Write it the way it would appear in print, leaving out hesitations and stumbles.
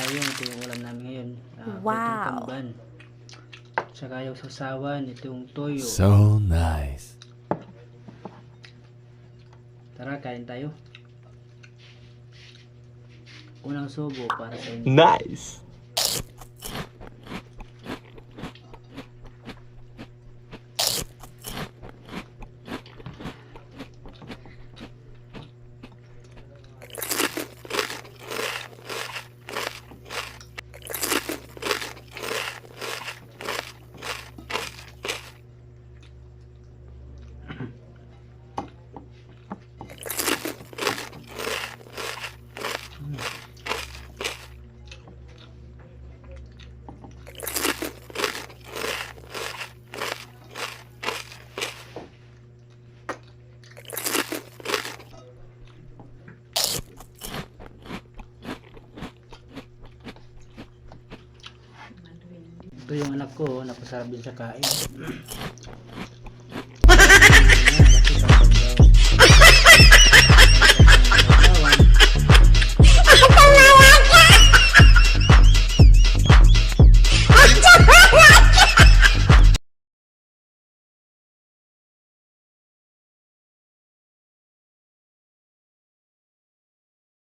tayo. Ito yung ulam namin ngayon. Wow. Tamban. Tsaka yung sasawan. Ito yung toyo. So nice. Tara, kain tayo. Unang subo para sa inyo. Nice. Ito yung anak ko, napasarap din sa kain.